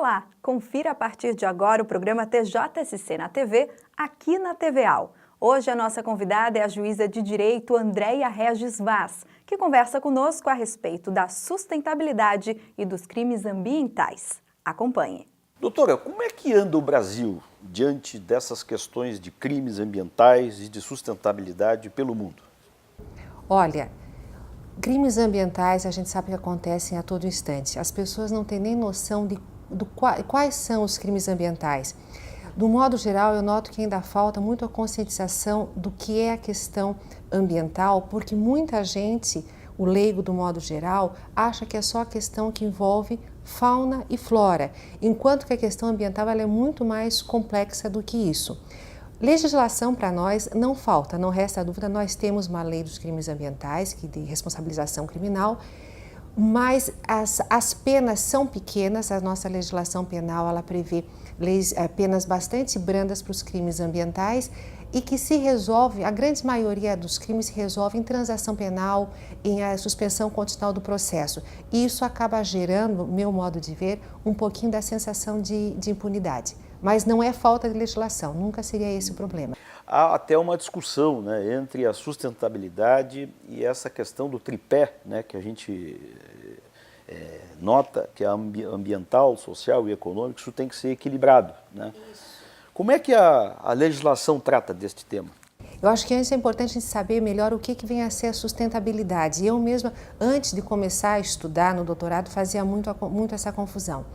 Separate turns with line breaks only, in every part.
Olá, confira a partir de agora o programa TJSC na TV, aqui na TVAL. Hoje a nossa convidada é a juíza de direito Andréia Regis Vaz, que conversa conosco a respeito da sustentabilidade e dos crimes ambientais. Acompanhe.
Doutora, como é que anda o Brasil diante dessas questões de crimes ambientais e de sustentabilidade pelo mundo?
Olha, crimes ambientais a gente sabe que acontecem a todo instante. As pessoas não têm nem noção de quais são os crimes ambientais. Do modo geral, eu noto que ainda falta muito a conscientização do que é a questão ambiental, porque muita gente, o leigo do modo geral, acha que é só a questão que envolve fauna e flora, enquanto que a questão ambiental ela é muito mais complexa do que isso. Legislação para nós não falta, não resta dúvida, nós temos uma lei dos crimes ambientais, que de responsabilização criminal, mas as penas são pequenas, a nossa legislação penal ela prevê penas bastante brandas para os crimes ambientais e que se resolve, a grande maioria dos crimes se resolve em transação penal, em a suspensão condicional do processo. E isso acaba gerando, meu modo de ver, um pouquinho da sensação de impunidade. Mas não é falta de legislação, nunca seria esse o problema.
Há até uma discussão, né, entre a sustentabilidade e essa questão do tripé, né, que a gente nota que é ambiental, social e econômico, isso tem que ser equilibrado, né? Como é que a legislação trata deste tema?
Eu acho que antes é importante a gente saber melhor o que vem a ser a sustentabilidade. Eu mesma, antes de começar a estudar no doutorado, fazia muito essa confusão.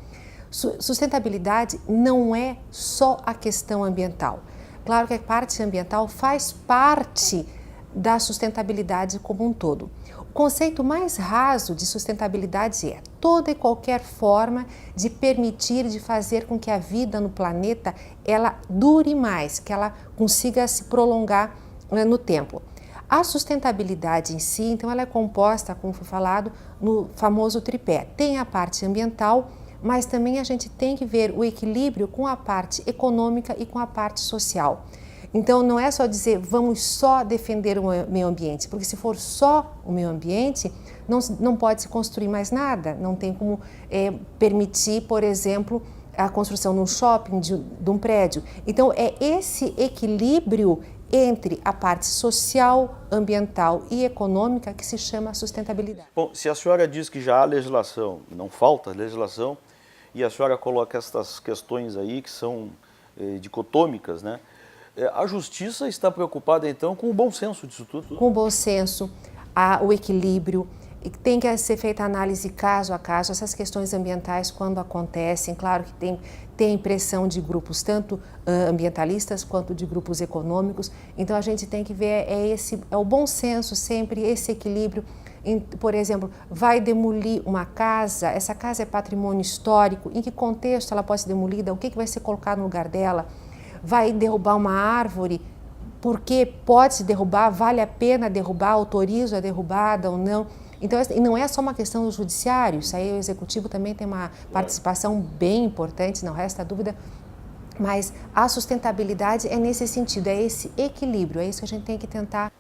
Sustentabilidade não é só a questão ambiental. Claro que a parte ambiental faz parte da sustentabilidade como um todo. O conceito mais raso de sustentabilidade é toda e qualquer forma de permitir, de fazer com que a vida no planeta ela dure mais, que ela consiga se prolongar no tempo. A sustentabilidade em si, então, ela é composta, como foi falado, no famoso tripé. Tem a parte ambiental, mas também a gente tem que ver o equilíbrio com a parte econômica e com a parte social. Então, não é só dizer vamos só defender o meio ambiente, porque se for só o meio ambiente, não pode se construir mais nada, não tem como permitir, por exemplo, a construção de um shopping, de um prédio. Então, é esse equilíbrio entre a parte social, ambiental e econômica que se chama sustentabilidade.
Bom, se a senhora diz que já há legislação, não falta legislação, e a senhora coloca essas questões aí que são dicotômicas, né? A justiça está preocupada, então, com o bom senso disso tudo?
Com o bom senso, o equilíbrio, tem que ser feita análise caso a caso, essas questões ambientais quando acontecem, claro que tem pressão de grupos tanto ambientalistas quanto de grupos econômicos, então a gente tem que ver, é o bom senso sempre, esse equilíbrio. Por exemplo, vai demolir uma casa, essa casa é patrimônio histórico, em que contexto ela pode ser demolida, o que vai ser colocado no lugar dela? Vai derrubar uma árvore, porque pode se derrubar, vale a pena derrubar, autorizo a derrubada ou não. Então, não é só uma questão do judiciário, isso aí o executivo também tem uma participação bem importante, não resta dúvida, mas a sustentabilidade é nesse sentido, é esse equilíbrio, é isso que a gente tem que tentar.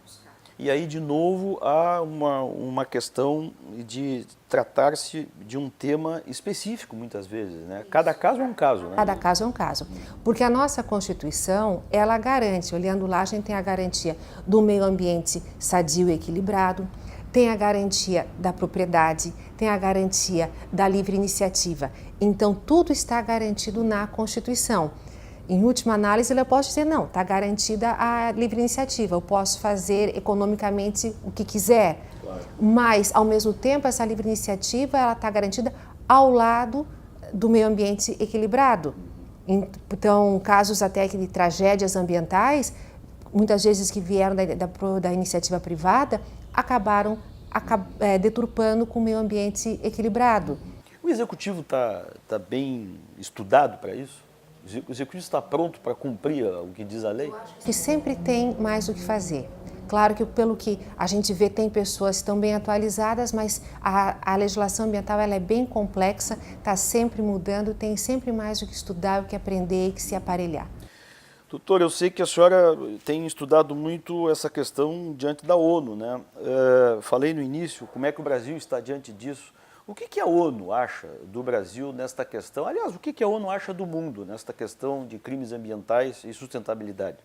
E aí, de novo, há uma questão de tratar-se de um tema específico, muitas vezes, né? Cada caso é um caso, né?
Cada caso é um caso. Porque a nossa Constituição, ela garante, olhando lá, a gente tem a garantia do meio ambiente sadio e equilibrado, tem a garantia da propriedade, tem a garantia da livre iniciativa. Então, tudo está garantido na Constituição. Em última análise, eu posso dizer, não, está garantida a livre iniciativa, eu posso fazer economicamente o que quiser, claro. Mas, ao mesmo tempo, essa livre iniciativa está garantida ao lado do meio ambiente equilibrado. Então, casos até de tragédias ambientais, muitas vezes que vieram da iniciativa privada, acabaram deturpando com o meio ambiente equilibrado.
O executivo está bem estudado para isso? O executivo está pronto para cumprir o que diz a lei?
Que sempre tem mais o que fazer. Claro que pelo que a gente vê tem pessoas que estão bem atualizadas, mas a legislação ambiental ela é bem complexa, está sempre mudando, tem sempre mais o que estudar, o que aprender e que se aparelhar.
Doutor, eu sei que a senhora tem estudado muito essa questão diante da ONU, né? Falei no início como é que o Brasil está diante disso. O que a ONU acha do Brasil nesta questão? Aliás, o que a ONU acha do mundo nesta questão de crimes ambientais e sustentabilidade?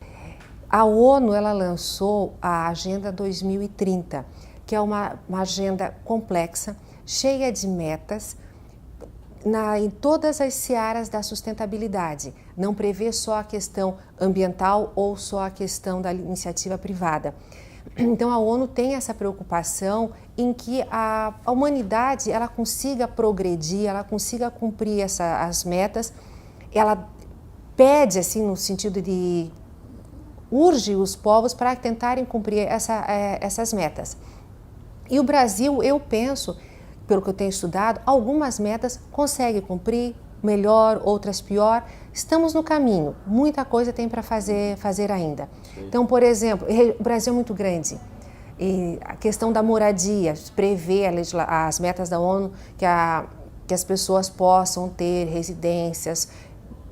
A ONU ela lançou a Agenda 2030, que é uma agenda complexa, cheia de metas, em todas as searas da sustentabilidade. Não prevê só a questão ambiental ou só a questão da iniciativa privada. Então a ONU tem essa preocupação em que a humanidade ela consiga progredir, ela consiga cumprir as metas. Ela pede, assim, no sentido de urge os povos para tentarem cumprir essas metas. E o Brasil, eu penso, pelo que eu tenho estudado, algumas metas consegue cumprir, melhor, outras pior. Estamos no caminho, muita coisa tem para fazer ainda. Então, por exemplo, o Brasil é muito grande. E a questão da moradia, prevê as metas da ONU que as pessoas possam ter residências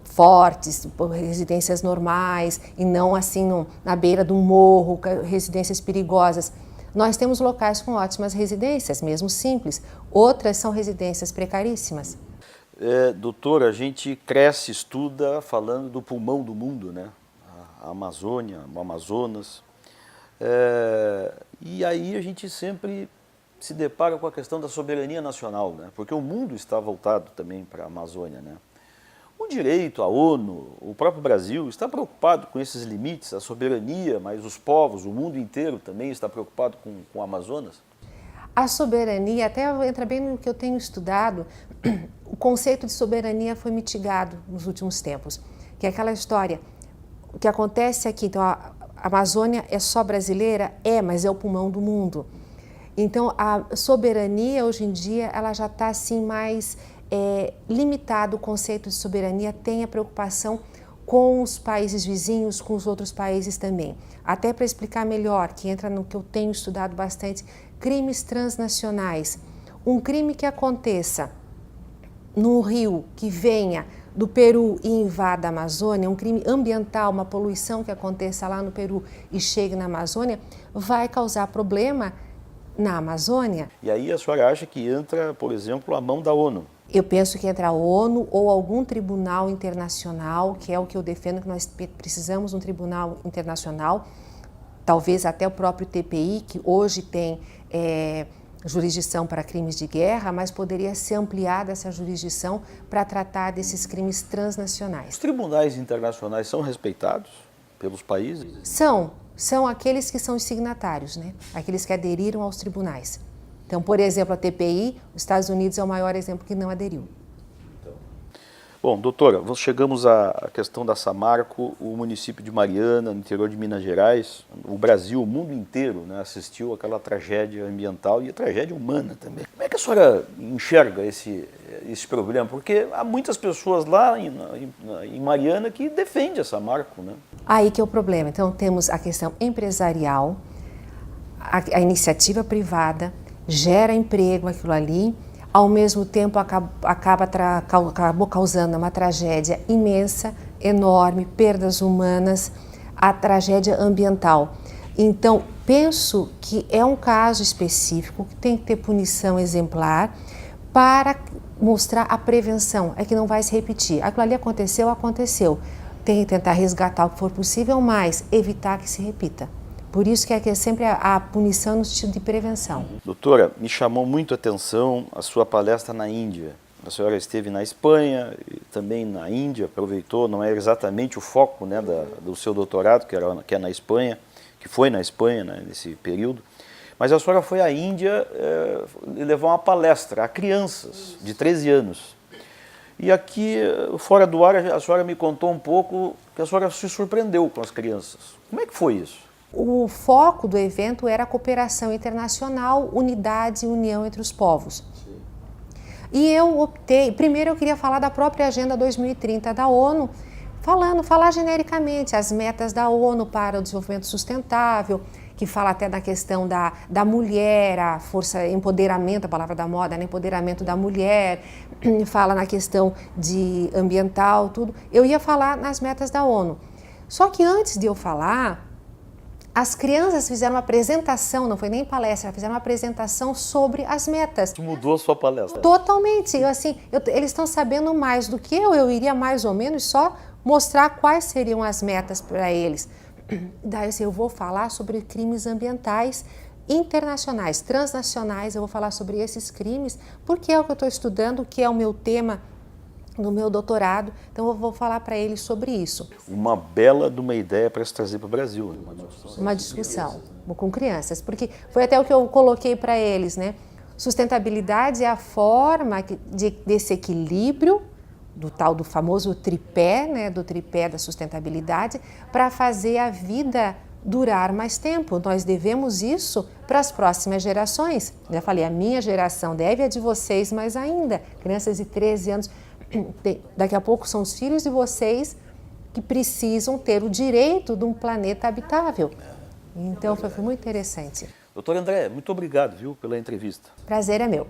fortes, residências normais e não assim na beira de um morro, residências perigosas. Nós temos locais com ótimas residências, mesmo simples. Outras são residências precaríssimas.
Doutora, a gente cresce, estuda falando do pulmão do mundo, né? A Amazônia, o Amazonas. E aí a gente sempre se depara com a questão da soberania nacional, né? Porque o mundo está voltado também para a Amazônia, né? O direito, a ONU, o próprio Brasil está preocupado com esses limites, a soberania, mas os povos, o mundo inteiro também está preocupado com o Amazonas?
A soberania, até entra bem no que eu tenho estudado, o conceito de soberania foi mitigado nos últimos tempos, que é aquela história, o que acontece aqui, então a Amazônia é só brasileira? Mas é o pulmão do mundo. Então a soberania hoje em dia ela já está assim mais limitado, o conceito de soberania tem a preocupação com os países vizinhos, com os outros países também. Até para explicar melhor, que entra no que eu tenho estudado bastante, crimes transnacionais. Um crime que aconteça no rio, que venha do Peru e invada a Amazônia, um crime ambiental, uma poluição que aconteça lá no Peru e chegue na Amazônia, vai causar problema na Amazônia.
E aí a senhora acha que entra, por exemplo, a mão da ONU?
Eu penso que entra a ONU ou algum tribunal internacional, que é o que eu defendo, que nós precisamos de um tribunal internacional, talvez até o próprio TPI, que hoje tem jurisdição para crimes de guerra, mas poderia ser ampliada essa jurisdição para tratar desses crimes transnacionais.
Os tribunais internacionais são respeitados pelos países?
São aqueles que são os signatários, né? Aqueles que aderiram aos tribunais. Então, por exemplo, a TPI, os Estados Unidos é o maior exemplo que não aderiu.
Bom, doutora, chegamos à questão da Samarco, o município de Mariana, no interior de Minas Gerais, o Brasil, o mundo inteiro, né, assistiu àquela tragédia ambiental e a tragédia humana também. Como é que a senhora enxerga esse problema? Porque há muitas pessoas lá em Mariana que defendem a Samarco, né?
Aí que é o problema. Então, temos a questão empresarial, a iniciativa privada, gera emprego aquilo ali, ao mesmo tempo acabou causando uma tragédia imensa, enorme, perdas humanas, a tragédia ambiental. Então, penso que é um caso específico, que tem que ter punição exemplar para mostrar a prevenção, é que não vai se repetir. Aquilo ali aconteceu. Tem que tentar resgatar o que for possível, mas evitar que se repita. Por isso que é sempre a punição no sentido de prevenção. Doutora,
me chamou muito a atenção a sua palestra na Índia. A senhora esteve na Espanha e também na Índia, aproveitou, não é exatamente o foco, né, do seu doutorado, que é na Espanha, que foi na Espanha, né, nesse período, mas a senhora foi à Índia levar uma palestra a crianças de 13 anos. E aqui, fora do ar, a senhora me contou um pouco que a senhora se surpreendeu com as crianças. Como é que foi isso?
O foco do evento era a cooperação internacional, unidade e união entre os povos. Sim. E eu optei, primeiro eu queria falar da própria Agenda 2030 da ONU, falar genericamente as metas da ONU para o desenvolvimento sustentável, que fala até da questão da mulher, a força, empoderamento, a palavra da moda, né? Empoderamento da mulher, fala na questão de ambiental, tudo. Eu ia falar nas metas da ONU. Só que antes de eu falar, As crianças fizeram uma apresentação, não foi nem palestra, fizeram uma apresentação sobre as metas.
Tu mudou a sua palestra.
Totalmente. Eles estão sabendo mais do que eu iria mais ou menos só mostrar quais seriam as metas para eles. Daí eu vou falar sobre crimes ambientais internacionais, transnacionais, eu vou falar sobre esses crimes, porque é o que eu estou estudando, que é o meu tema no meu doutorado, então eu vou falar para eles sobre isso.
Uma bela de uma ideia para se trazer para o Brasil.
Uma discussão com crianças, porque foi até o que eu coloquei para eles, né? Sustentabilidade é a forma desse equilíbrio, do famoso tripé, né? Do tripé da sustentabilidade, para fazer a vida durar mais tempo. Nós devemos isso para as próximas gerações. Já falei, a minha geração deve, a de vocês mais ainda. Crianças de 13 anos, daqui a pouco são os filhos de vocês que precisam ter o direito de um planeta habitável. Então foi muito interessante.
Doutor André, muito obrigado, viu, pela entrevista.
Prazer é meu.